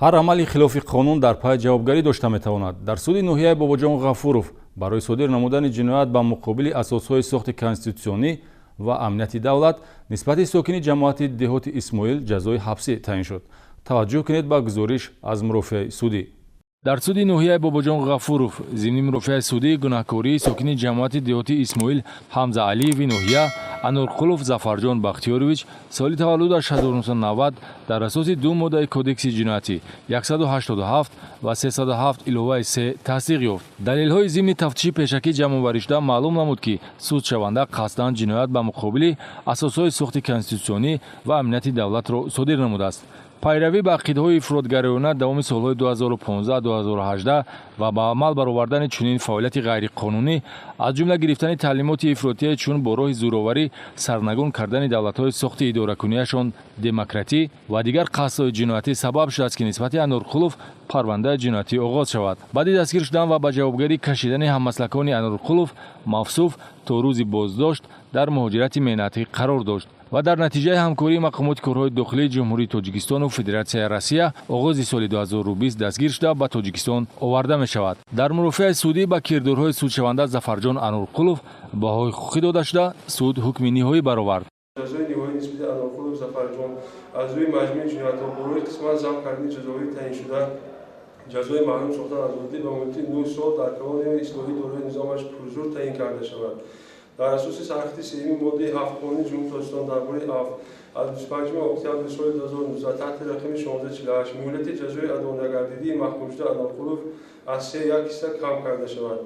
ҳар амали хилофи қонун дар пай ҷавобгарӣ дошта метавонад. Дар суди ноҳияи Бобоҷон Ғафуров барои содир намудани ҷиноят ба муқобили асосҳои сохти конститутсионӣ ва амнияти давлат нисбати сокини ҷамоати деҳоти Исмоил ҷазои ҳабсӣ таъин шуд. таваҷҷӯҳ кунед ба гузориш аз мурофиаи судӣ. Дар суди ноҳияи Бобоҷон Ғафуров зимни мурофиаи судии гунаҳкории сокини ҷамоати деҳоти Исмоил Ҳамза Алиеви ноҳия Анурқулов Зафарҷон Бахтиёрович соли таваллудаш 1990 дар асоси ду моддаи кодекси ҷиноятӣ 187 ва 307 иловаи 3 тасдиқ ёфт. Далелҳои зимни тафтиши пешакӣ ҷамъоваришуда маълум намуд, ки судшаванда қасдан ҷиноят ба муқобили асосҳои сохти конститутсионӣ ва амнияти давлатро содир намудааст. пайравӣ ба ақидаҳои ифротгароёна давоми солҳои 2015-2018 ва ба амал баровардани чунин фаъолияти ғайриқонунӣ аз ҷумла гирифтани таълимоти ифротие чун бо роҳи зӯроварӣ сарнагун кардани давлатҳои сохти идоракунияшон демократӣ ва дигар қасдҳои ҷиноятӣ сабаб шудааст, ки нисбати Анурқулов парвандаи ҷиноятӣ оғоз шавад. баъди дастгир шудан ва ба ҷавобгарӣ кашидани ҳаммаслакони Анурқулов мавсуф то рӯзи боздошт дар муҳоҷирати меҳнатӣ қарор дошт ва дар натиҷаи ҳамкории мақомоти корҳои дохилии ҷумҳурии Тоҷикистону Федератсияи Россия оғози соли 2020 дастгир шуда ба Тоҷикистон оварда мешавад. дар мурофиаи судӣ ба кирдорҳои судшаванда Зафарҷон Анурқулов баҳои ҳуқуқӣ дода шуда суд ҳукми ниҳоӣ баровард. ҷазои ниҳоӣ нисбати Анурқулов Зафарҷон аз рӯи маҷмӯи ҷиноятҳо барои қисман зам кардани ҷазои таъиншуда ҷазои маълум сохтан азодӣ ба муддати 9 сол дар калони ислоҳӣ дорои низомаш пурзур таъин карда шавад. дар асоси сархати сеюми моддаи 7 Қонуни Ҷумҳурии Тоҷикистон дар бораи афв аз 25 октябри соли 2019 таҳти рақами 1648 муҳлати ҷазои адолатнагардидии маҳкумшуда Анурқулов аз 3 1 ҳисса кам карда шавад.